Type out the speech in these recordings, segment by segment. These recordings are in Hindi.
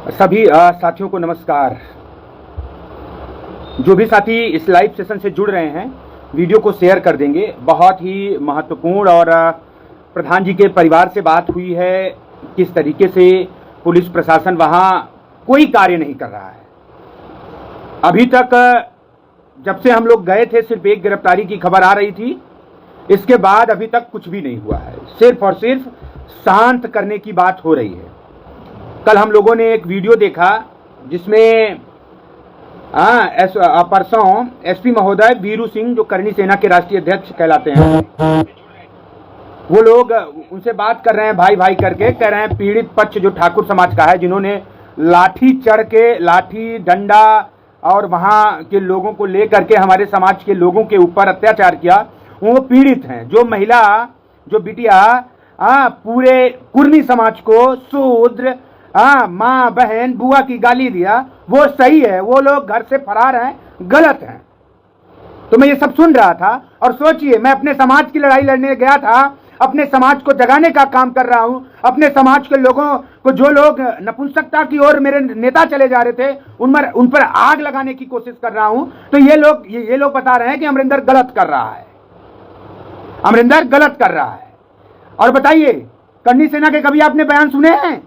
सभी साथियों को नमस्कार। जो भी साथी इस लाइव सेशन से जुड़ रहे हैं, वीडियो को शेयर कर देंगे। बहुत ही महत्वपूर्ण और प्रधान जी के परिवार से बात हुई है, किस तरीके से पुलिस प्रशासन वहां कोई कार्य नहीं कर रहा है। अभी तक जब से हम लोग गए थे सिर्फ एक गिरफ्तारी की खबर आ रही थी, इसके बाद अभी तक कुछ भी नहीं हुआ है। सिर्फ और सिर्फ शांत करने की बात हो रही है। कल हम लोगों ने एक वीडियो देखा जिसमें परसों एसपी महोदय वीरू सिंह, जो करनी सेना के राष्ट्रीय अध्यक्ष कहलाते हैं, वो लोग उनसे बात कर रहे हैं भाई भाई करके। कह रहे हैं पीड़ित पक्ष जो ठाकुर समाज का है, जिन्होंने लाठी चढ़ के, लाठी डंडा और वहां के लोगों को लेकर के हमारे समाज के लोगों के ऊपर अत्याचार किया, वो पीड़ित हैं। जो महिला, जो बिटिया पूरे कुर्मी समाज को शूद्र, माँ बहन बुआ की गाली दिया, वो सही है। वो लोग घर से फरार हैं, गलत हैं। तो मैं ये सब सुन रहा था और सोचिए, मैं अपने समाज की लड़ाई लड़ने गया था, अपने समाज को जगाने का काम कर रहा हूं। अपने समाज के लोगों को, जो लोग नपुंसकता की ओर मेरे नेता चले जा रहे थे, उन पर आग लगाने की कोशिश कर रहा हूं। तो ये लोग बता रहे हैं कि अमरिंदर गलत कर रहा है, अमरिंदर गलत कर रहा है। और बताइए, करनी सेना के कभी आपने बयान सुने हैं?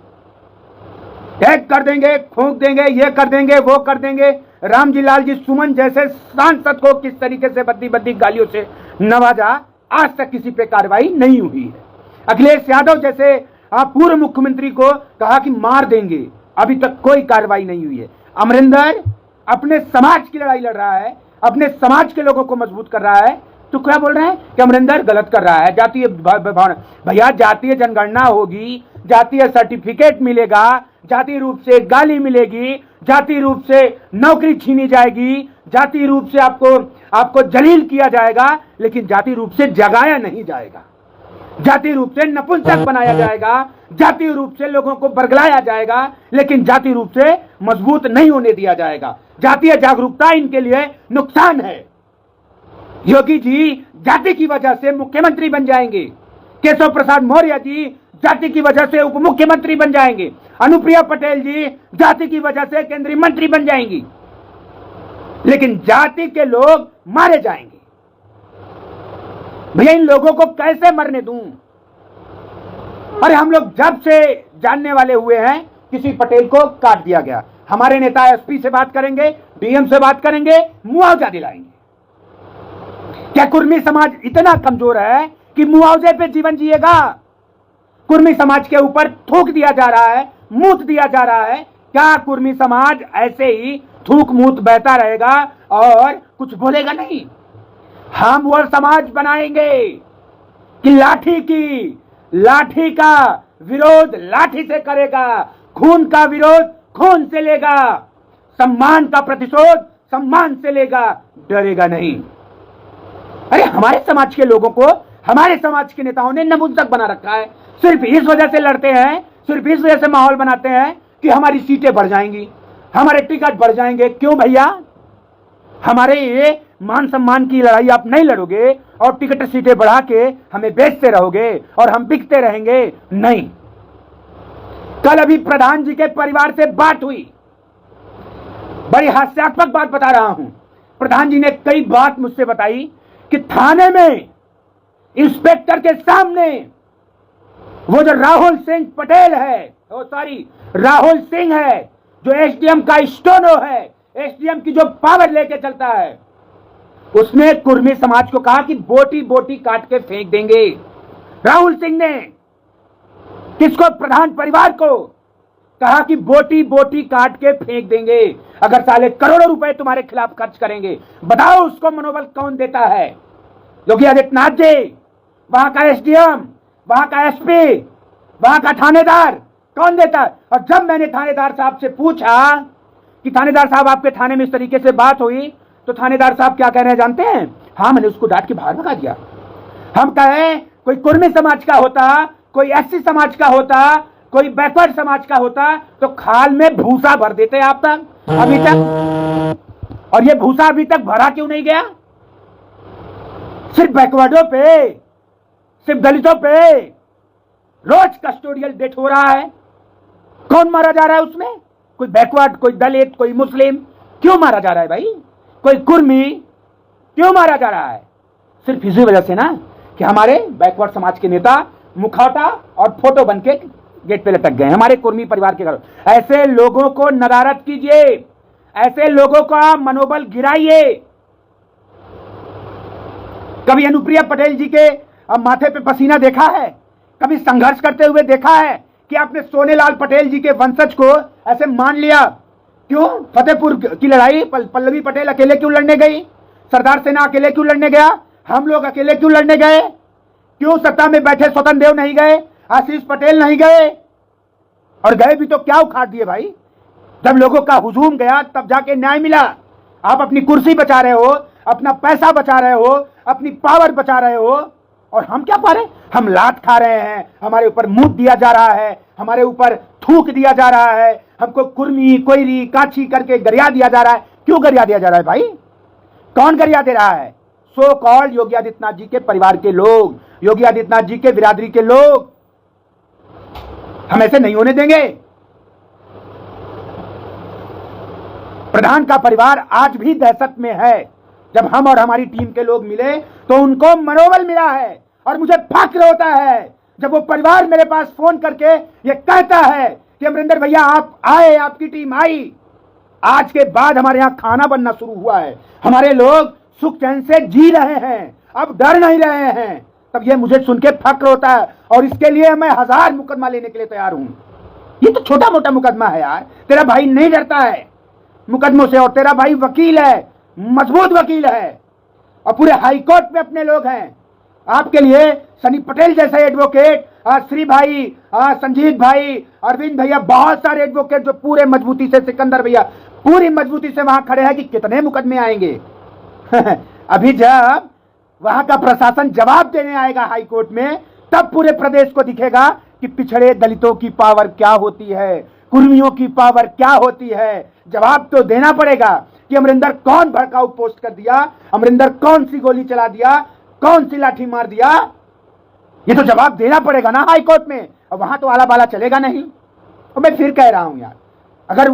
टैग कर देंगे, फूंक देंगे, ये कर देंगे, वो कर देंगे। रामजी लाल जी सुमन जैसे सांसद को किस तरीके से बद्दी बद्दी गालियों से नवाजा, आज तक किसी पे कार्रवाई नहीं हुई है। अखिलेश यादव जैसे पूर्व मुख्यमंत्री को कहा कि मार देंगे, अभी तक कोई कार्रवाई नहीं हुई है। अमरिंदर अपने समाज की लड़ाई लड़ रहा है, अपने समाज के लोगों को मजबूत कर रहा है। तो क्या बोल रहे हैं कि अमरिंदर गलत कर रहा है। जातीय भैया, जातीय जनगणना होगी, जातीय सर्टिफिकेट मिलेगा, जातीय रूप से गाली मिलेगी, जातीय रूप से नौकरी छीनी जाएगी, जातीय रूप से आपको जलील किया जाएगा, लेकिन जातीय रूप से जगाया नहीं जाएगा, जातीय रूप से नपुंसक बनाया जाएगा, जातीय रूप से लोगों को बरगलाया जाएगा, लेकिन जातीय रूप से मजबूत नहीं होने दिया जाएगा। जातीय जागरूकता इनके लिए नुकसान है। योगी जी जाति की वजह से मुख्यमंत्री बन जाएंगे, केशव प्रसाद मौर्य जी जाति की वजह से उप मुख्यमंत्री बन जाएंगे, अनुप्रिया पटेल जी जाति की वजह से केंद्रीय मंत्री बन जाएंगी, लेकिन जाति के लोग मारे जाएंगे। भैया, इन लोगों को कैसे मरने दूं? अरे हम लोग जब से जानने वाले हुए हैं, किसी पटेल को काट दिया गया। हमारे नेता एसपी से बात करेंगे, डीएम से बात करेंगे, मुआवजा दिलाएंगे। क्या कुर्मी समाज इतना कमजोर है कि मुआवजे पे जीवन जिएगा? कुर्मी समाज के ऊपर थूक दिया जा रहा है, मूत दिया जा रहा है। क्या कुर्मी समाज ऐसे ही थूक मूत बहता रहेगा और कुछ बोलेगा नहीं? हम वो समाज बनाएंगे कि लाठी का विरोध लाठी से करेगा, खून का विरोध खून से लेगा, सम्मान का प्रतिशोध सम्मान से लेगा, डरेगा नहीं। अरे हमारे समाज के लोगों को हमारे समाज के नेताओं ने नपुंसक बना रखा है। सिर्फ इस वजह से लड़ते हैं, सिर्फ इस वजह से माहौल बनाते हैं कि हमारी सीटें बढ़ जाएंगी, हमारे टिकट बढ़ जाएंगे। क्यों भैया? हमारे ये मान सम्मान की लड़ाई आप नहीं लड़ोगे और टिकट सीटें बढ़ा के हमें बेचते रहोगे और हम बिकते रहेंगे? नहीं। कल अभी प्रधान जी के परिवार से बात हुई, बड़ी हास्यास्पद बात बता रहा हूं। प्रधान जी ने कई बात मुझसे बताई कि थाने में इंस्पेक्टर के सामने वो जो राहुल सिंह पटेल है, राहुल सिंह है, जो एसडीएम का स्टोनो है, एसडीएम की जो पावर लेके चलता है, उसने कुर्मी समाज को कहा कि बोटी बोटी काट के फेंक देंगे। राहुल सिंह ने किसको? प्रधान परिवार को कहा कि बोटी बोटी काट के फेंक देंगे अगर साले करोड़ों रुपए तुम्हारे खिलाफ खर्च करेंगे। बताओ उसको मनोबल कौन देता है? योगी आदित्यनाथ जी, वहां का एसडीएम, वहां का एसपी, वहां का थानेदार कौन देता है? और जब मैंने थानेदार साहब से पूछा कि थानेदार साहब आपके थाने में इस तरीके से बात हुई, तो थानेदार साहब क्या कह रहे हैं जानते हैं? हाँ, मैंने उसको डांट के बाहर भगा दिया। हम कहें कोई कुर्मी समाज का होता, कोई एससी समाज का होता, कोई बैकवर्ड समाज का होता, तो खाल में भूसा भर देते आप तक अभी तक। और ये भूसा अभी तक भरा क्यों नहीं गया? सिर्फ बैकवर्डों पे, सिर्फ दलितों पे रोज कस्टोडियल डेथ हो रहा है। कौन मारा जा रहा है उसमें? कोई बैकवर्ड, कोई दलित, कोई मुस्लिम क्यों मारा जा रहा है भाई? कोई कुर्मी क्यों मारा जा रहा है? सिर्फ इसी वजह से ना कि हमारे बैकवर्ड समाज के नेता मुखौटा और फोटो बनके गेट पे लटक गए हमारे कुर्मी परिवार के घर। ऐसे लोगों को नदारद कीजिए, ऐसे लोगों का मनोबल गिराइए। कभी अनुप्रिया पटेल जी के माथे पे पसीना देखा है? कभी संघर्ष करते हुए देखा है कि आपने सोनेलाल पटेल जी के वंशज को ऐसे मान लिया? क्यों? फतेहपुर की लड़ाई पल्लवी पटेल अकेले क्यों लड़ने गई? सरदार सेना अकेले क्यों लड़ने गया? हम लोग अकेले क्यों लड़ने गए? क्यों सत्ता में बैठे स्वतंत्र देव नहीं गए? आशीष पटेल नहीं गए? और गए भी तो क्या उखाड़ दिए भाई? जब लोगों का हुजूम गया तब जाके न्याय मिला। आप अपनी कुर्सी बचा रहे हो, अपना पैसा बचा रहे हो, अपनी पावर बचा रहे हो, और हम क्या पा रहे? हम लात खा रहे हैं, हमारे ऊपर मुंह दिया जा रहा है, हमारे ऊपर थूक दिया जा रहा है, हमको कुर्मी, कोयरी, काछी करके गरिया दिया जा रहा है। क्यों गरिया दिया जा रहा है भाई? कौन गरिया दे रहा है? सो कॉल्ड योगी आदित्यनाथ जी के परिवार के लोग, योगी आदित्यनाथ जी के बिरादरी के लोग। हम ऐसे नहीं होने देंगे। प्रधान का परिवार आज भी दहशत में है। जब हम और हमारी टीम के लोग मिले तो उनको मनोबल मिला है, और मुझे फक्र होता है जब वो परिवार मेरे पास फोन करके ये कहता है कि अमरिंदर भैया आप आए, आपकी टीम आई। आज के बाद हमारे यहां खाना बनना शुरू हुआ है, हमारे लोग सुख चैन से जी रहे हैं, अब डर नहीं रहे हैं। तब ये मुझे सुन के फक्र होता है, और इसके लिए मैं 1000 मुकदमा लेने के लिए तैयार हूं। ये तो छोटा मोटा मुकदमा है यार। तेरा भाई नहीं डरता है मुकदमों से, और तेरा भाई वकील है, मजबूत वकील है, और पूरे हाईकोर्ट में अपने लोग हैं। आपके लिए सनी पटेल जैसे एडवोकेट, श्री भाई, संजीत भाई, अरविंद भैया, बहुत सारे एडवोकेट जो पूरे मजबूती से, सिकंदर भैया पूरी मजबूती से वहां खड़े हैं कि कितने मुकदमे आएंगे। अभी जब वहां का प्रशासन जवाब देने आएगा हाईकोर्ट में, तब पूरे प्रदेश को दिखेगा कि पिछड़े दलितों की पावर क्या होती है, कुर्मियों की पावर क्या होती है। जवाब तो देना पड़ेगा कि अमरिंदर कौन भड़काऊ पोस्ट कर दिया, अमरिंदर कौन सी गोली चला दिया, कौन सी लाठी मार दिया। ये तो जवाब देना पड़ेगा ना हाईकोर्ट में, और वहां तो आला बाला चलेगा नहीं। और मैं फिर कह रहा हूं यार, अगर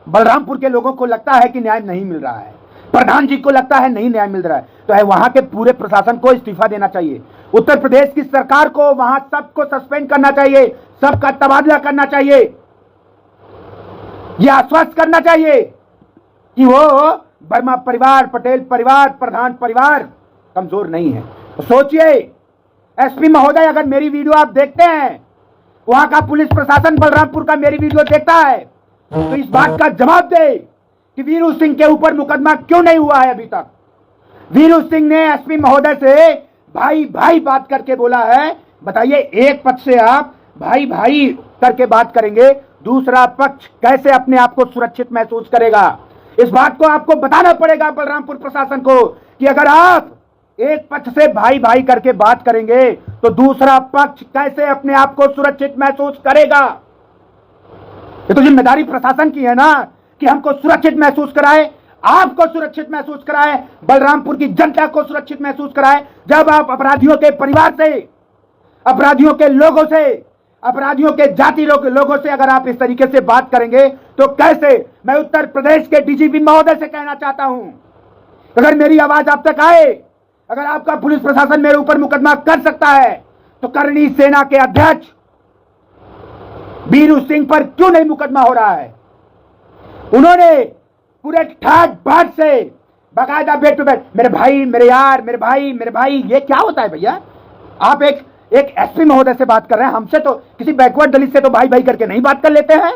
बलरामपुर के लोगों को लगता है कि न्याय नहीं मिल रहा है, प्रधान जी को लगता है नहीं न्याय मिल रहा है, तो है वहां के पूरे प्रशासन को इस्तीफा देना चाहिए। उत्तर प्रदेश की सरकार को वहां सबको सस्पेंड करना चाहिए, सबका तबादला करना चाहिए। यह आश्वस्त करना चाहिए कि वो वर्मा परिवार, पटेल परिवार, प्रधान परिवार कमजोर नहीं है। तो सोचिए, एसपी महोदय अगर मेरी वीडियो आप देखते हैं, वहां का पुलिस प्रशासन बलरामपुर का मेरी वीडियो देखता है, तो इस बात का जवाब दे कि वीरू सिंह के ऊपर मुकदमा क्यों नहीं हुआ है अभी तक। वीरू सिंह ने एसपी महोदय से भाई भाई बात करके बोला है। बताइए, एक पक्ष से आप भाई भाई करके बात करेंगे, दूसरा पक्ष कैसे अपने आप को सुरक्षित महसूस करेगा? इस बात को आपको बताना पड़ेगा बलरामपुर प्रशासन को कि अगर आप एक पक्ष से भाई भाई करके बात करेंगे तो दूसरा पक्ष कैसे अपने आप को सुरक्षित महसूस करेगा। ये तो जिम्मेदारी प्रशासन की है ना कि हमको सुरक्षित महसूस कराए, आपको सुरक्षित महसूस कराए, बलरामपुर की जनता को सुरक्षित महसूस कराए। जब आप अपराधियों के परिवार से, अपराधियों के लोगों से, अपराधियों के जाति लोगों से अगर आप इस तरीके से बात करेंगे तो कैसे? मैं उत्तर प्रदेश के डीजीपी महोदय से कहना चाहता हूं, अगर मेरी आवाज आप तक आए, अगर आपका पुलिस प्रशासन मेरे ऊपर मुकदमा कर सकता है, तो करणी सेना के अध्यक्ष वीरू सिंह पर क्यों नहीं मुकदमा हो रहा है? उन्होंने पूरे ठाट बाट से बाकायदा बेट टू बेट मेरे भाई, मेरे यार, मेरे भाई, मेरे भाई, ये क्या होता है भैया? आप एक एसपी महोदय से बात कर रहे हैं, हमसे तो किसी बैकवर्ड दलित से तो भाई भाई करके नहीं बात कर लेते हैं।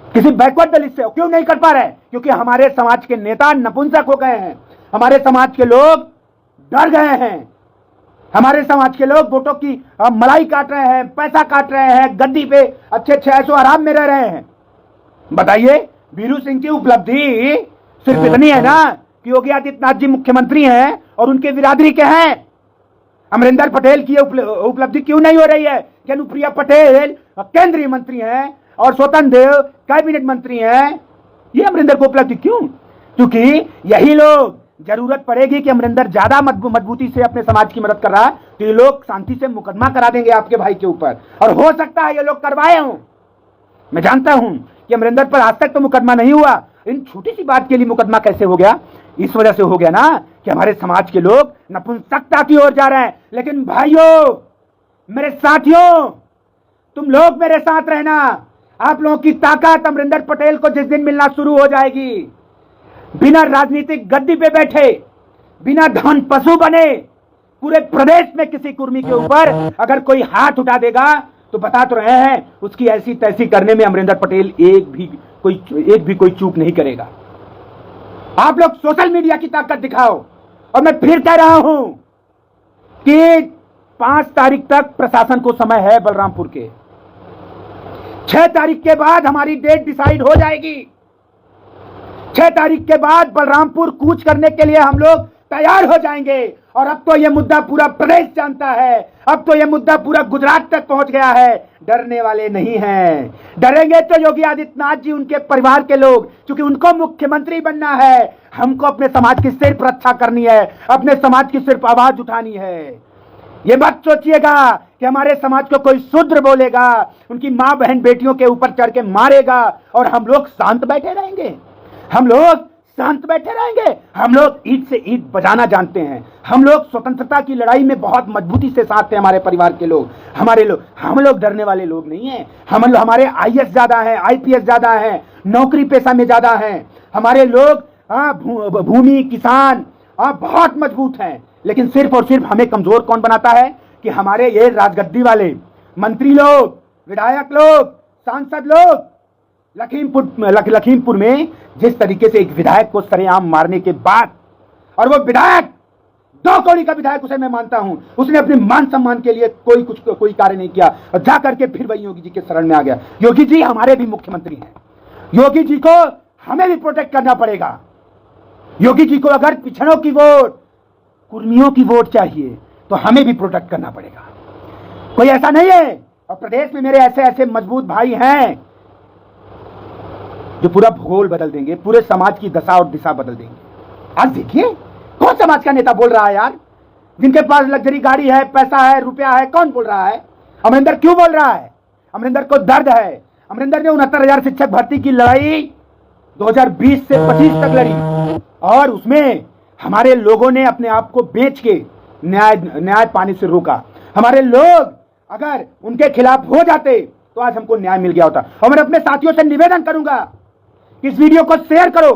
किसी बैकवर्ड दलित से क्यों नहीं कर पा रहे? क्योंकि हमारे समाज के नेता नपुंसक हो गए हैं, हमारे समाज के लोग डर गए हैं, हमारे समाज के लोग वोटों की मलाई काट रहे हैं, पैसा काट रहे हैं, गद्दी पे अच्छे अच्छे ऐसो आराम में रह रहे हैं। बताइए, वीरू सिंह की उपलब्धि सिर्फ इतनी है ना कि योगी आदित्यनाथ जी मुख्यमंत्री हैं और उनके बिरादरी के हैं। अमरिंदर पटेल की उपलब्धि क्यों नहीं हो रही है कि अनुप्रिया पटेल केंद्रीय मंत्री हैं और स्वतंत्र देव कैबिनेट मंत्री हैं? ये अमरिंदर को उपलब्धि क्यों? क्योंकि यही लोग, जरूरत पड़ेगी कि अमरिंदर ज्यादा मजबूती से अपने समाज की मदद कर रहा है तो ये लोग शांति से मुकदमा करा देंगे आपके भाई के ऊपर, और हो सकता है ये लोग करवाए हों। मैं जानता हूं कि अमरिंदर पर आज तक तो मुकदमा नहीं हुआ, इन छोटी सी बात के लिए मुकदमा कैसे हो गया? इस वजह से हो गया ना कि हमारे समाज के लोग नपुंसकता की ओर जा रहे हैं। लेकिन भाइयों, मेरे साथियों, तुम लोग मेरे साथ रहना। आप लोगों की ताकत अमरिंदर पटेल को जिस दिन मिलना शुरू हो जाएगी, बिना राजनीतिक गद्दी पे बैठे, बिना धन पशु बने, पूरे प्रदेश में किसी कुर्मी के ऊपर अगर कोई हाथ उठा देगा तो बता तो रहे हैं, उसकी ऐसी तैसी करने में अमरिंदर पटेल एक भी कोई चूक नहीं करेगा। आप लोग सोशल मीडिया की ताकत दिखाओ। और मैं फिर कह रहा हूं कि 5 तारीख तक प्रशासन को समय है बलरामपुर के। 6 तारीख के बाद हमारी डेट डिसाइड हो जाएगी। 6 तारीख के बाद बलरामपुर कूच करने के लिए हम लोग तैयार हो जाएंगे। और अब तो यह मुद्दा पूरा प्रदेश जानता है, अब तो यह मुद्दा पूरा गुजरात तक पहुंच गया है। डरने वाले नहीं हैं। डरेंगे तो योगी आदित्यनाथ जी, उनके परिवार के लोग, क्योंकि उनको मुख्यमंत्री बनना है। हमको अपने समाज की सिर्फ रक्षा करनी है, अपने समाज की सिर्फ आवाज उठानी है। ये मत सोचिएगा कि हमारे समाज को कोई शूद्र बोलेगा, उनकी मां बहन बेटियों के ऊपर चढ़ के मारेगा और हम लोग शांत बैठे रहेंगे। हम लोग शांत बैठे रहेंगे। हम लोग ईंट से ईंट बजाना जानते हैं। हम लोग स्वतंत्रता की लड़ाई में बहुत मजबूती से साथ हैं। हमारे परिवार के लोग, हम लोग डरने वाले लोग नहीं हैं। हमारे आईएएस ज्यादा हैं, आईपीएस ज्यादा हैं, नौकरी पेशा में ज्यादा हैं। हमारे लोग भूमि किसान बहुत मजबूत हैं। लेकिन सिर्फ और सिर्फ हमें कमजोर कौन बनाता है कि हमारे ये राजगद्दी वाले मंत्री लोग, विधायक लोग, सांसद लोग। लखीमपुर में जिस तरीके से एक विधायक को सरेआम मारने के बाद, और वो विधायक 2 कौड़ी का विधायक, उसे मैं मानता हूं, उसने अपने मान सम्मान के लिए कोई कार्य नहीं किया और जा करके फिर वही योगी जी के शरण में आ गया। योगी जी हमारे भी मुख्यमंत्री हैं। योगी जी को हमें भी प्रोटेक्ट करना पड़ेगा। योगी जी को अगर पिछड़ों की वोट, कुर्मियों की वोट चाहिए तो हमें भी प्रोटेक्ट करना पड़ेगा। कोई ऐसा नहीं है। और प्रदेश में मेरे ऐसे ऐसे मजबूत भाई हैं जो पूरा भूगोल बदल देंगे, पूरे समाज की दशा और दिशा बदल देंगे। आज देखिए कौन समाज का नेता बोल रहा है यार, जिनके पास लग्जरी गाड़ी है, पैसा है, रुपया है, कौन बोल रहा है? अमरिंदर क्यों बोल रहा है? अमरिंदर को दर्द है। अमरिंदर ने 69,000 शिक्षक भर्ती की लड़ाई 2020 से 25 तक लड़ी और उसमें हमारे लोगों ने अपने आप को बेच के न्याय पाने से रोका। हमारे लोग अगर उनके खिलाफ हो जाते तो आज हमको न्याय मिल गया होता। और मैं अपने साथियों से निवेदन करूंगा कि इस वीडियो को शेयर करो,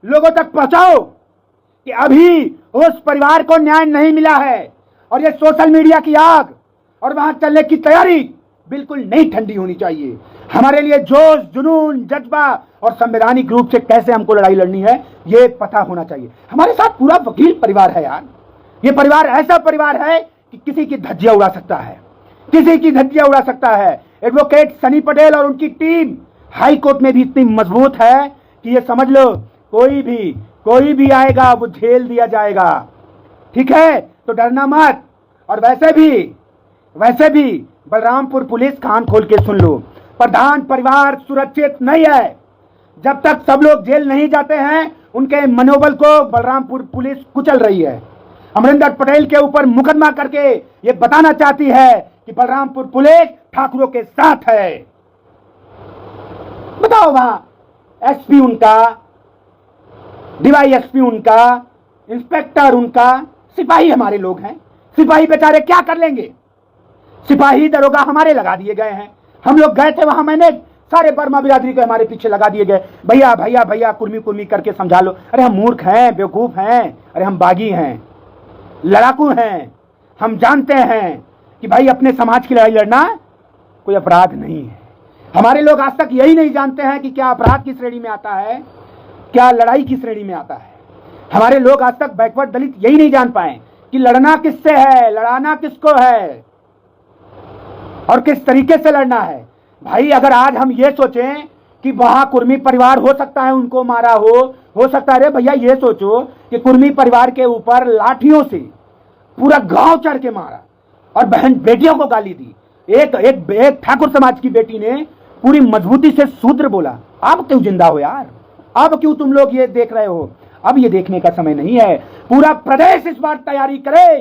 लोगों तक पहुंचाओ कि अभी उस परिवार को न्याय नहीं मिला है और ये सोशल मीडिया की आग और वहां चलने की तैयारी बिल्कुल नहीं ठंडी होनी चाहिए। हमारे लिए जोश, जुनून, जज्बा और संवैधानिक रूप से कैसे हमको लड़ाई लड़नी है ये पता होना चाहिए। हमारे साथ पूरा वकील परिवार है यार। ये परिवार ऐसा परिवार है कि किसी की धज्जियां उड़ा सकता है, किसी की धज्जियां उड़ा सकता है। एडवोकेट सनी पटेल और उनकी टीम हाई कोर्ट में भी इतनी मजबूत है कि ये समझ लो कोई भी आएगा वो झेल दिया जाएगा। ठीक है, तो डरना मत। और वैसे भी बलरामपुर पुलिस कान खोल के सुन लो, प्रधान परिवार सुरक्षित नहीं है। जब तक सब लोग जेल नहीं जाते हैं उनके मनोबल को बलरामपुर पुलिस कुचल रही है। अमरिंदर पटेल के ऊपर मुकदमा करके ये बताना चाहती है कि बलरामपुर पुलिस ठाकुरों के साथ है। बताओ, वहां एसपी उनका, डीवाईएसपी उनका, इंस्पेक्टर उनका, सिपाही हमारे लोग हैं। सिपाही बेचारे क्या कर लेंगे? सिपाही दरोगा हमारे लगा दिए गए हैं। हम लोग गए थे वहां, मैंने सारे बर्मा बिरादरी को हमारे पीछे लगा दिए गए। भैया भैया भैया कुर्मी करके समझा लो। अरे हम मूर्ख हैं, बेवकूफ हैं, अरे हम बागी हैं, लड़ाकू हैं। हम जानते हैं कि भाई अपने समाज की लड़ाई लड़ना कोई अपराध नहीं है। हमारे लोग आज तक यही नहीं जानते हैं कि क्या अपराध की श्रेणी में आता है, क्या लड़ाई की श्रेणी में आता है। हमारे लोग आज तक बैकवर्ड दलित यही नहीं जान पाए कि लड़ना किससे है, लड़ाना किसको है और किस तरीके से लड़ना है। भाई अगर आज हम ये सोचें कि वहां कुर्मी परिवार हो सकता है उनको मारा हो सकता है। भैया ये सोचो कि कुर्मी परिवार के ऊपर लाठियों से पूरा गांव चढ़ के मारा और बहन बेटियों को गाली दी। एक ठाकुर समाज की बेटी ने पूरी मजबूती से शूद्र बोला। अब क्यों जिंदा हो यार? अब क्यों तुम लोग ये देख रहे हो? अब ये देखने का समय नहीं है। पूरा प्रदेश इस बार तैयारी करे।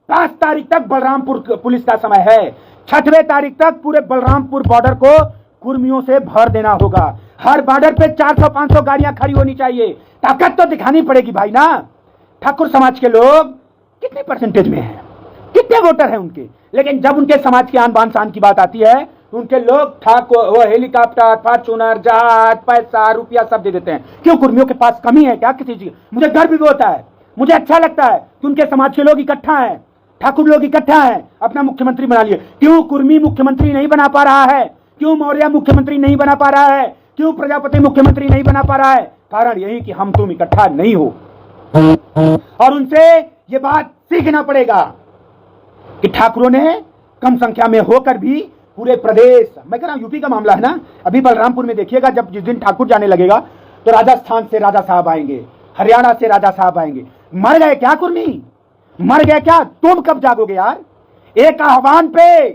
5 तारीख तक बलरामपुर पुलिस का समय है। 6वें तारीख तक पूरे बलरामपुर बॉर्डर को कुर्मियों से भर देना होगा। हर बॉर्डर पे 400-500 गाड़ियां खड़ी होनी चाहिए। ताकत तो दिखानी पड़ेगी भाई ना। ठाकुर समाज के लोग कितने परसेंटेज में हैं, कितने वोटर हैं उनके, लेकिन जब उनके समाज की आन बान शान की बात आती है तो उनके लोग ठाकुर वो हेलीकॉप्टर, फॉर्चूनर, जहाज, पैसा, रुपया सब दे देते हैं। क्यों? कुर्मियों के पास कमी है क्या किसी चीज? मुझे गर्व भी होता है, मुझे अच्छा लगता है कि उनके समाज के लोग इकट्ठा हैं, ठाकुर लोग इकट्ठा हैं, अपना मुख्यमंत्री बना लिए। क्यों कुर्मी मुख्यमंत्री नहीं बना पा रहा है? क्यों मौर्य मुख्यमंत्री नहीं बना पा रहा है? क्यों प्रजापति मुख्यमंत्री नहीं बना पा रहा है? कारण यही कि हम तुम इकट्ठा नहीं हो। और उनसे ये बात सीखना पड़ेगा कि ठाकुरों ने कम संख्या में होकर भी पूरे प्रदेश, मैं कह रहा हूं यूपी का मामला है ना, अभी बलरामपुर में देखिएगा, जब जिस दिन ठाकुर जाने लगेगा तो राजस्थान से राजा साहब आएंगे, हरियाणा से राजा साहब आएंगे। मर गए क्या कुर्मी? मर गए क्या? तुम कब जागोगे यार? एक आह्वान पे,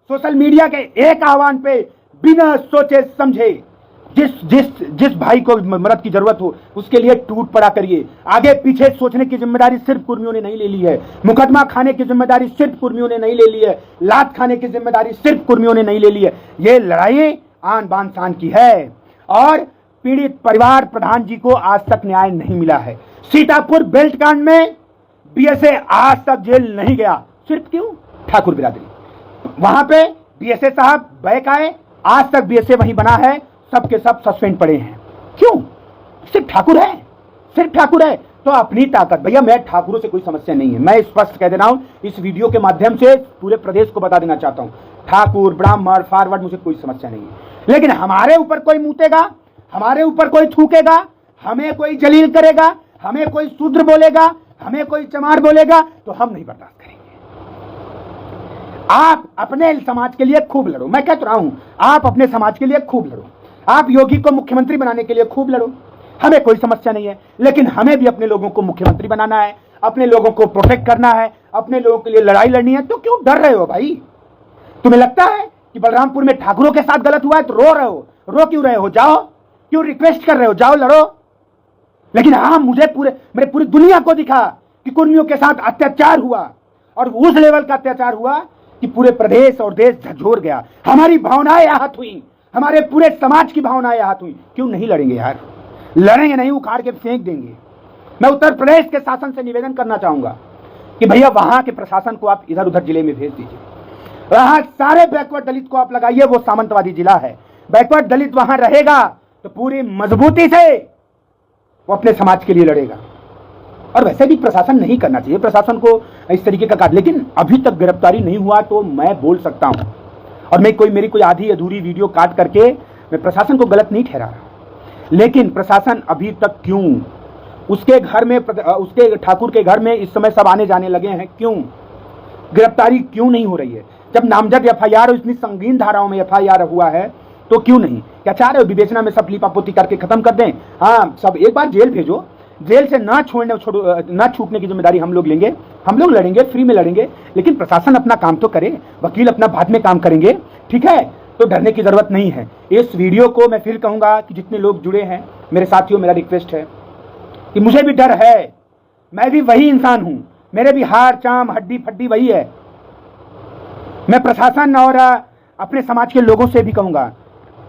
सोशल मीडिया के एक आह्वान पे, बिना सोचे समझे जिस भाई को मदद की जरूरत हो उसके लिए टूट पड़ा करिए। आगे पीछे सोचने की जिम्मेदारी सिर्फ कुर्मियों ने नहीं ले ली है। मुकदमा खाने की जिम्मेदारी सिर्फ कुर्मियों ने नहीं ले ली है। लात खाने की जिम्मेदारी सिर्फ कुर्मियों ने नहीं ले ली है। ये लड़ाई आन बान शान की है और पीड़ित परिवार प्रधान जी को आज तक न्याय नहीं मिला है। सीतापुर बेल्ट कांड में बीएसए आज तक जेल नहीं गया। सिर्फ क्यों? ठाकुर बिरादरी। वहां पे बीएसए साहब बैक आए, आज तक बीएसए वहीं बना है, सबके सब सस्पेंड पड़े हैं। क्यों? सिर्फ ठाकुर है, सिर्फ ठाकुर है। तो अपनी ताकत, भैया मैं ठाकुरों से कोई समस्या नहीं है, मैं स्पष्ट कह दे रहा हूं, इस वीडियो के माध्यम से पूरे प्रदेश को बता देना चाहता हूं, ठाकुर, ब्राह्मण, फॉरवर्ड, मुझे कोई समस्या नहीं है। लेकिन हमारे ऊपर कोई मूतेगा, हमारे ऊपर कोई थूकेगा, हमें कोई जलील करेगा, हमें कोई शूद्र बोलेगा, हमें कोई चमार बोलेगा, तो हम नहीं बर्दाश्त करेंगे। आप अपने समाज के लिए खूब लड़ो, मैं कह रहा हूं, आप अपने समाज के लिए खूब लड़ो, आप योगी को मुख्यमंत्री बनाने के लिए खूब लड़ो, हमें कोई समस्या नहीं है। लेकिन हमें भी अपने लोगों को मुख्यमंत्री बनाना है, अपने लोगों को प्रोटेक्ट करना है, अपने लोगों के लिए लड़ाई लड़नी है। तो क्यों डर रहे हो भाई? तुम्हें लगता है कि बलरामपुर में ठाकुरों के साथ गलत हुआ है तो रो रहे हो? रो क्यों रहे हो? जाओ, क्यों रिक्वेस्ट कर रहे हो? जाओ लड़ो। लेकिन हाँ, मेरे पूरी दुनिया को दिखा कि कुर्मियों के साथ अत्याचार हुआ और उस लेवल का अत्याचार हुआ कि पूरे प्रदेश और देश झकझोर गया। हमारी भावनाएं आहत हुई, हमारे पूरे समाज की भावनाएं आहत हुई। क्यों नहीं लड़ेंगे यार? लड़ेंगे नहीं, उखाड़ के फेंक देंगे। मैं उत्तर प्रदेश के शासन से निवेदन करना चाहूंगा कि भैया वहां के प्रशासन को आप इधर उधर जिले में भेज दीजिए। वहां सारे बैकवर्ड दलित को आप लगाइए, वो सामंतवादी जिला है, बैकवर्ड दलित वहां रहेगा तो पूरी मजबूती से वो अपने समाज के लिए लड़ेगा। और वैसे भी प्रशासन नहीं करना चाहिए, प्रशासन को इस तरीके का कार्य, लेकिन अभी तक गिरफ्तारी नहीं हुआ तो मैं बोल सकता हूं, और मेरी कोई आधी अधूरी वीडियो काट करके मैं प्रशासन को गलत नहीं ठहरा रहा, लेकिन प्रशासन अभी तक क्यों उसके घर में, उसके ठाकुर के घर में इस समय सब आने जाने लगे हैं, क्यों गिरफ्तारी क्यों नहीं हो रही है? जब नामजद एफआईआर, इतनी संगीन धाराओं में एफआईआर हुआ है तो क्यों नहीं? क्या चाह रहे हो विवेचना में सब लीपापोती करके खत्म कर दें? हाँ, सब एक बार जेल भेजो, जेल से ना छूटने की जिम्मेदारी हम लोग लेंगे, हम लोग लड़ेंगे, फ्री में लड़ेंगे, लेकिन प्रशासन अपना काम तो करे, वकील अपना बाद में काम करेंगे, ठीक है? तो डरने की जरूरत नहीं है। इस वीडियो को मैं फिर कहूंगा कि जितने लोग जुड़े हैं मेरे साथियों, मेरा रिक्वेस्ट है कि मुझे भी डर है, मैं भी वही इंसान हूं, मेरे भी हाड़ चाम हड्डी फड्डी वही है। मैं प्रशासन और अपने समाज के लोगों से भी कहूंगा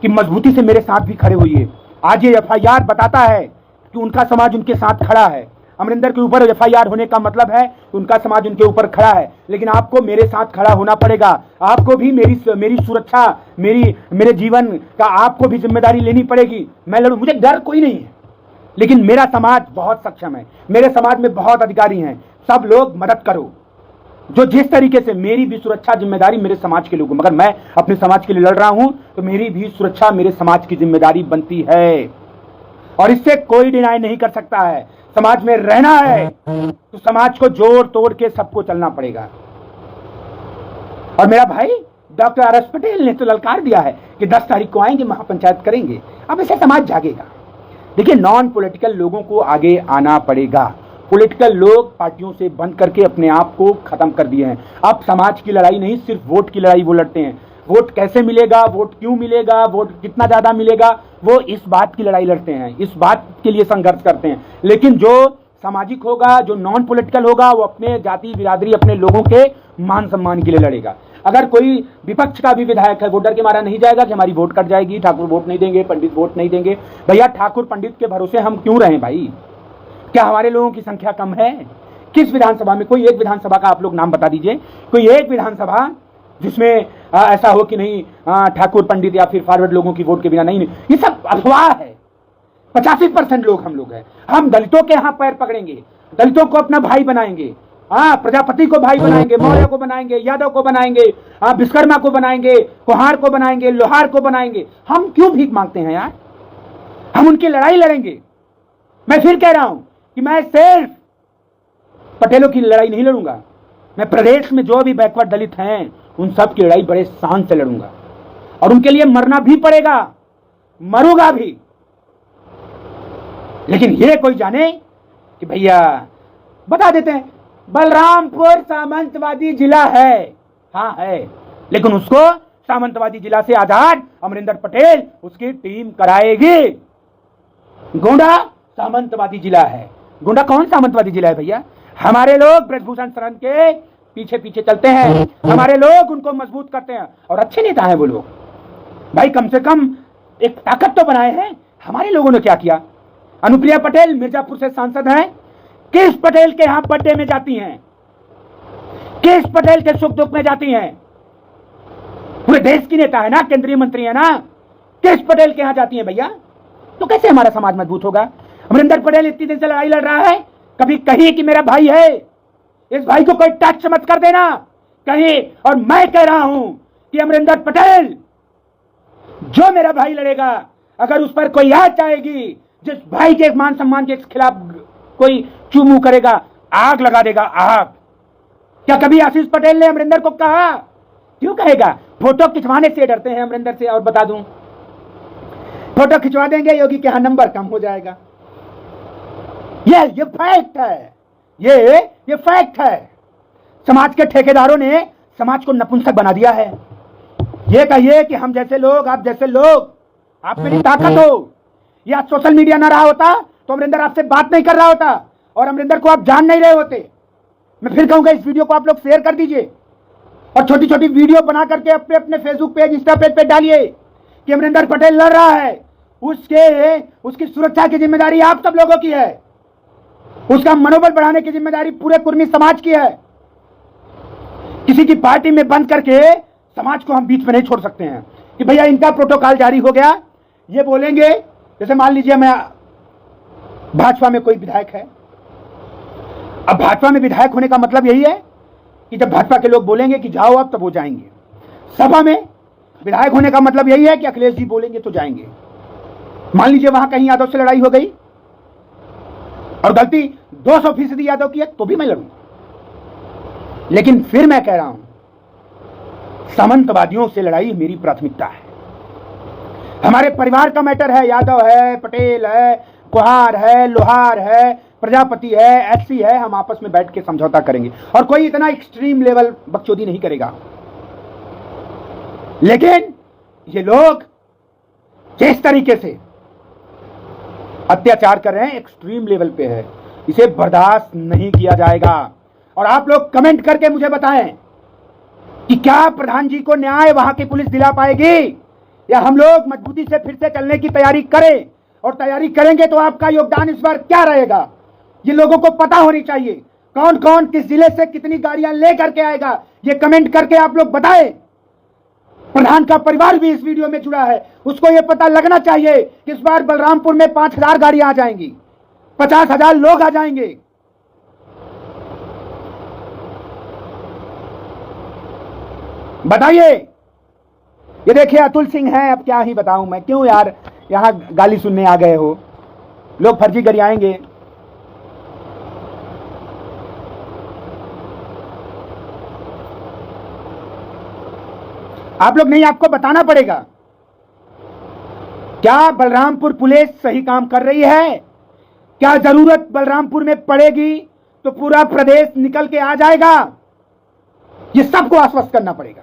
कि मजबूती से मेरे साथ भी खड़े होइए। आज ये एफआईआर बताता है कि उनका समाज उनके साथ खड़ा है। अमरिंदर के ऊपर एफआईआर होने का मतलब है कि उनका समाज उनके ऊपर खड़ा है, लेकिन आपको मेरे साथ खड़ा होना पड़ेगा। आपको भी मेरी सुरक्षा, मेरे जीवन का आपको भी जिम्मेदारी लेनी पड़ेगी। मैं लड़ूं, मुझे डर कोई नहीं है, लेकिन मेरा समाज बहुत सक्षम है, मेरे समाज में बहुत अधिकारी हैं। सब लोग मदद करो, जो जिस तरीके से मेरी भी सुरक्षा जिम्मेदारी मेरे समाज के लोगों, मगर मैं अपने समाज के लिए लड़ रहा हूं तो मेरी भी सुरक्षा मेरे समाज की जिम्मेदारी बनती है, और इससे कोई डिनाई नहीं कर सकता है। समाज में रहना है तो समाज को जोड़ तोड़ के सबको चलना पड़ेगा। और मेरा भाई डॉक्टर आर एस पटेल ने तो ललकार दिया है कि 10 तारीख को आएंगे, महापंचायत करेंगे। अब ऐसे समाज जागेगा। देखिए, नॉन पॉलिटिकल लोगों को आगे आना पड़ेगा। पॉलिटिकल लोग पार्टियों से बंद करके अपने आप को खत्म कर दिए हैं। अब समाज की लड़ाई नहीं, सिर्फ वोट की लड़ाई वो लड़ते हैं। वोट कैसे मिलेगा, वोट क्यों मिलेगा, वोट कितना ज्यादा मिलेगा, वो इस बात की लड़ाई लड़ते हैं, इस बात के लिए संघर्ष करते हैं। लेकिन जो सामाजिक होगा, जो नॉन पॉलिटिकल होगा, वो अपने जाति बिरादरी अपने लोगों के मान सम्मान के लिए लड़ेगा। अगर कोई विपक्ष का भी विधायक है, वो डर के मारा नहीं जाएगा कि हमारी वोट कट जाएगी, ठाकुर वोट नहीं देंगे, पंडित वोट नहीं देंगे। भैया ठाकुर पंडित के भरोसे हम क्यों रहें भाई? क्या हमारे लोगों की संख्या कम है? किस विधानसभा में, कोई एक विधानसभा का आप लोग नाम बता दीजिए, कोई एक विधानसभा जिसमें ऐसा हो कि नहीं ठाकुर पंडित या फिर फॉरवर्ड लोगों की वोट के बिना नहीं। ये सब अफवाह है। 85% लोग हम लोग हैं। हम दलितों के यहाँ पैर पकड़ेंगे, दलितों को अपना भाई बनाएंगे, प्रजापति को भाई बनाएंगे, मौर्य को बनाएंगे, यादव को बनाएंगे, विश्वकर्मा को बनाएंगे, कुहार को बनाएंगे, लोहार को बनाएंगे। हम क्यों भीख मांगते हैं यार? हम उनकी लड़ाई लड़ेंगे। मैं फिर कह रहा हूं कि मैं सिर्फ पटेलों की लड़ाई नहीं लड़ूंगा, मैं प्रदेश में जो भी बैकवर्ड दलित हैं उन सब की लड़ाई बड़े शान से लड़ूंगा, और उनके लिए मरना भी पड़ेगा, मरूंगा भी। लेकिन ये कोई जाने कि भैया बता देते हैं बलरामपुर सामंतवादी जिला है। हाँ है, लेकिन उसको सामंतवादी जिला से आजाद अमरिंदर पटेल उसकी टीम कराएगी। गोंडा सामंतवादी जिला है। गोंडा कौन सामंतवादी जिला है भैया? हमारे लोग ब्रजभूषण शरण के पीछे पीछे चलते हैं, हमारे लोग उनको मजबूत करते हैं, और अच्छे नेता हैं वो लोग भाई। कम से कम एक ताकत तो बनाए हैं। हमारे लोगों ने क्या किया? अनुप्रिया पटेल मिर्जापुर से सांसद हैं, किस पटेल के यहां बर्थडे में जाती हैं, किस पटेल के सुख दुख में जाती हैं? पूरे देश की नेता है ना, केंद्रीय मंत्री है ना, किस पटेल के यहां जाती हैं भैया? तो कैसे हमारा समाज मजबूत होगा? अमरिंदर पटेल इतनी दिन से लड़ाई लड़ रहा है, कभी कही कि मेरा भाई है, इस भाई को कोई टच मत कर देना कहीं। और मैं कह रहा हूं कि अमरिंदर पटेल, जो मेरा भाई लड़ेगा, अगर उस पर कोई आंच आएगी, जिस भाई के मान सम्मान के खिलाफ कोई चूमू करेगा, आग लगा देगा, आग। क्या कभी आशीष पटेल ने अमरिंदर को कहा? क्यों कहेगा? फोटो खिंचवाने से डरते हैं अमरिंदर से। और बता दूं, फोटो खिंचवा देंगे योगी के यहां नंबर कम हो जाएगा। ये फैक्ट है, ये फैक्ट है। समाज के ठेकेदारों ने समाज को नपुंसक बना दिया है। ये कहिए कि हम जैसे लोग, आप जैसे लोग, आप मेरी ताकत हो, या सोशल मीडिया ना रहा होता तो अमरिंदर आपसे बात नहीं कर रहा होता, और अमरिंदर को आप जान नहीं रहे होते। मैं फिर कहूंगा, इस वीडियो को आप लोग शेयर कर दीजिए, और छोटी छोटी वीडियो बना करके अपने अपने फेसबुक पेज, इंस्टा पेज पे डालिए कि अमरिंदर पटेल लड़ रहा है, उसकी सुरक्षा की जिम्मेदारी आप सब लोगों की है, उसका मनोबल बढ़ाने की जिम्मेदारी पूरे कुर्मी समाज की है। किसी की पार्टी में बंद करके समाज को हम बीच में नहीं छोड़ सकते हैं कि भैया इनका प्रोटोकॉल जारी हो गया। ये बोलेंगे, जैसे मान लीजिए मैं भाजपा में कोई विधायक है, अब भाजपा में विधायक होने का मतलब यही है कि जब भाजपा के लोग बोलेंगे कि जाओ अब, तब वो जाएंगे। सभा में विधायक होने का मतलब यही है कि अखिलेश जी बोलेंगे तो जाएंगे। मान लीजिए वहां कहीं यादव से लड़ाई हो गई और गलती 200% यादव की है, तो भी मैं लड़ूंगा। लेकिन फिर मैं कह रहा हूं, सामंतवादियों से लड़ाई मेरी प्राथमिकता है। हमारे परिवार का मैटर है, यादव है, पटेल है, कुहार है, लोहार है, प्रजापति है, एससी है, हम आपस में बैठ के समझौता करेंगे, और कोई इतना एक्सट्रीम लेवल बकचोदी नहीं करेगा। लेकिन ये लोग जिस तरीके से अत्याचार कर रहे हैं, एक्सट्रीम लेवल पे है, इसे बर्दाश्त नहीं किया जाएगा। और आप लोग कमेंट करके मुझे बताएं कि क्या प्रधान जी को न्याय वहां की पुलिस दिला पाएगी, या हम लोग मजबूती से फिर से चलने की तैयारी करें, और तैयारी करेंगे तो आपका योगदान इस बार क्या रहेगा, ये लोगों को पता होनी चाहिए। कौन कौन किस जिले से कितनी गाड़ियां लेकर के आएगा, ये कमेंट करके आप लोग बताएं। प्रधान का परिवार भी इस वीडियो में जुड़ा है, उसको ये पता लगना चाहिए कि इस बार बलरामपुर में 5000 गाड़ियां आ जाएंगी, 50,000 लोग आ जाएंगे। बताइए। ये देखिए अतुल सिंह हैं, अब क्या ही बताऊं मैं, क्यों यार यहां गाली सुनने आ गए हो, लोग फर्जी गरियाएंगे। आप लोग नहीं, आपको बताना पड़ेगा। क्या बलरामपुर पुलिस सही काम कर रही है? क्या जरूरत बलरामपुर में पड़ेगी तो पूरा प्रदेश निकल के आ जाएगा? ये सबको आश्वस्त करना पड़ेगा।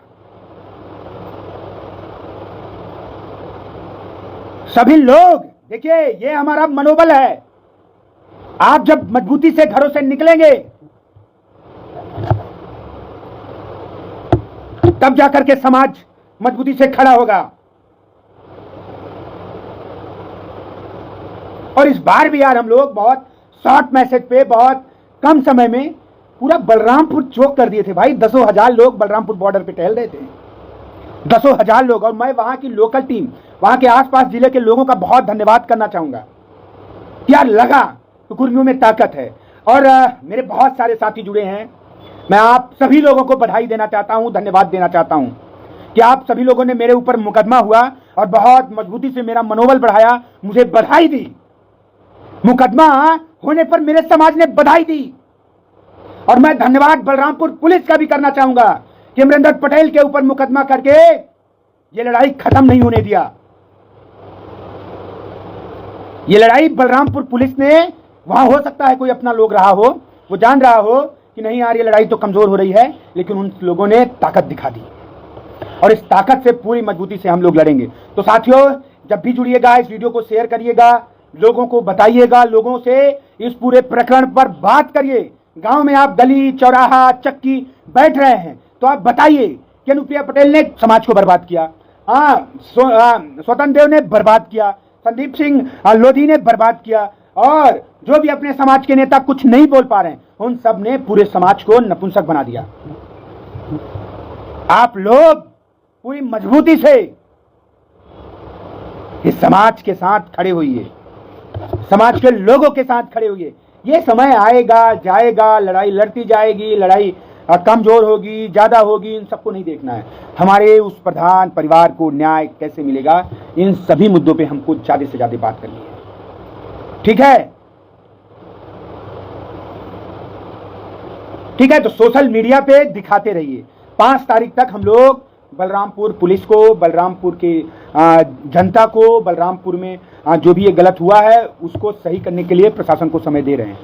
सभी लोग देखिए, ये हमारा मनोबल है, आप जब मजबूती से घरों से निकलेंगे तब जाकर के समाज मजबूती से खड़ा होगा। और इस बार भी यार हम लोग बहुत शॉर्ट मैसेज पे बहुत कम समय में पूरा बलरामपुर चौक कर दिए थे भाई। 10,000 लोग बलरामपुर बॉर्डर पे टहल रहे थे, 10,000 लोग। और मैं वहां की लोकल टीम, वहां के आसपास जिले के लोगों का बहुत धन्यवाद करना चाहूंगा। यार लगा तो कुर्मियों में ताकत है। और मेरे बहुत सारे साथी जुड़े हैं, मैं आप सभी लोगों को बधाई देना चाहता हूं, धन्यवाद देना चाहता हूं कि आप सभी लोगों ने मेरे ऊपर मुकदमा हुआ और बहुत मजबूती से मेरा मनोबल बढ़ाया, मुझे बधाई दी। मुकदमा होने पर मेरे समाज ने बधाई दी। और मैं धन्यवाद बलरामपुर पुलिस का भी करना चाहूंगा कि अमरिंदर पटेल के ऊपर मुकदमा करके ये लड़ाई खत्म नहीं होने दिया। ये लड़ाई बलरामपुर पुलिस ने, वहां हो सकता है कोई अपना लोग रहा हो, वो जान रहा हो कि नहीं यार ये लड़ाई तो कमजोर हो रही है, लेकिन उन लोगों ने ताकत दिखा दी और इस ताकत से पूरी मजबूती से हम लोग लड़ेंगे। तो साथियों, जब भी जुड़िएगा इस वीडियो को शेयर करिएगा, लोगों को बताइएगा, लोगों से इस पूरे प्रकरण पर बात करिए। गांव में आप गली चौराहा चक्की बैठ रहे हैं तो आप बताइए कि अनुप्रिया पटेल ने समाज को बर्बाद किया, स्वतंत्र देव ने बर्बाद किया, संदीप सिंह लोधी ने बर्बाद किया, और जो भी अपने समाज के नेता कुछ नहीं बोल पा रहे हैं उन सब ने पूरे समाज को नपुंसक बना दिया। आप लोग पूरी मजबूती से इस समाज के साथ खड़े होइए, समाज के लोगों के साथ खड़े होइए। ये समय आएगा जाएगा, लड़ाई लड़ती जाएगी, लड़ाई कमजोर होगी ज्यादा होगी, इन सबको नहीं देखना है। हमारे उस प्रधान परिवार को न्याय कैसे मिलेगा, इन सभी मुद्दों पे हमको ज्यादा से ज्यादा बात करनी है। ठीक है, ठीक है। तो सोशल मीडिया पे दिखाते रहिए। 5 तारीख तक हम लोग बलरामपुर पुलिस को, बलरामपुर के जनता को, बलरामपुर में जो भी ये गलत हुआ है उसको सही करने के लिए प्रशासन को समय दे रहे हैं।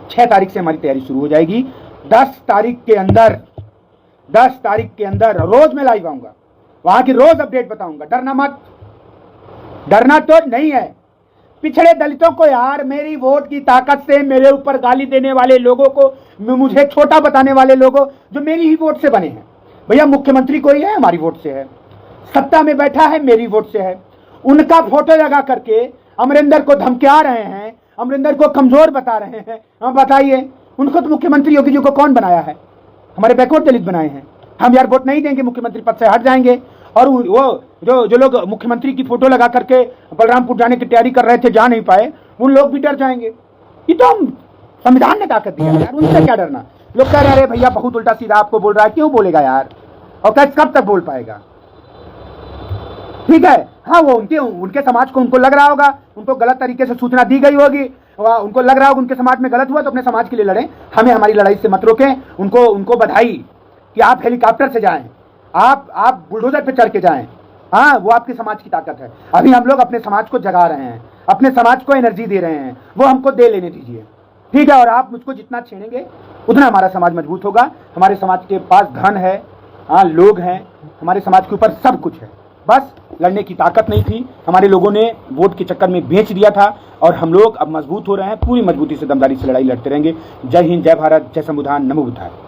6 तारीख से हमारी तैयारी शुरू हो जाएगी। 10 तारीख के अंदर रोज मैं लाइव आऊंगा, वहां की रोज अपडेट बताऊंगा। डरना मत, डरना तो नहीं है। पिछड़े दलितों को यार, मेरी वोट की ताकत से मेरे ऊपर गाली देने वाले लोगों को, मुझे छोटा बताने वाले लोगों जो मेरी ही वोट से बने हैं, भैया मुख्यमंत्री कोई है हमारी वोट से है, सत्ता में बैठा है मेरी वोट से है, उनका फोटो लगा करके अमरिंदर को धमका रहे हैं, अमरिंदर को कमजोर बता रहे हैं। हम बताइए, उनको तो मुख्यमंत्री योगी जी को कौन बनाया है? हमारे बैकवर्ड दलित बनाए हैं। हम यार वोट नहीं देंगे, मुख्यमंत्री पद से हट जाएंगे। और वो जो लोग मुख्यमंत्री की फोटो लगा करके बलरामपुर जाने की तैयारी कर रहे थे, जा नहीं पाए, उन लोग भी डर जाएंगे। ये तो हम संविधान ने ताकत दिया यार, उनसे क्या डरना। लोग कह रहे अरे भैया बहुत उल्टा सीधा आपको बोल रहा है, क्यों बोलेगा यार, और कब तक बोल पाएगा? ठीक है, हाँ वो उनके समाज को, उनको लग रहा होगा, उनको गलत तरीके से सूचना दी गई होगी, उनको लग रहा होगा उनके समाज में गलत हुआ तो अपने समाज के लिए लड़ें। हमें हमारी लड़ाई से मत रोकें। उनको बधाई कि आप हेलीकॉप्टर से जाएं, आप बुलडोजर पे चढ़ के जाएं। हाँ, वो आपके समाज की ताकत है। अभी हम लोग अपने समाज को जगा रहे हैं, अपने समाज को एनर्जी दे रहे हैं, वो हमको दे लेने दीजिए। ठीक है, और आप मुझको जितना छेड़ेंगे उतना हमारा समाज मजबूत होगा। हमारे समाज के पास धन है, हाँ लोग हैं, हमारे समाज के ऊपर सब कुछ है, बस लड़ने की ताकत नहीं थी। हमारे लोगों ने वोट के चक्कर में बेच दिया था और हम लोग अब मजबूत हो रहे हैं। पूरी मजबूती से दमदारी से लड़ाई लड़ते रहेंगे। जय हिंद, जय भारत, जय संविधान, नमो बुद्धाय।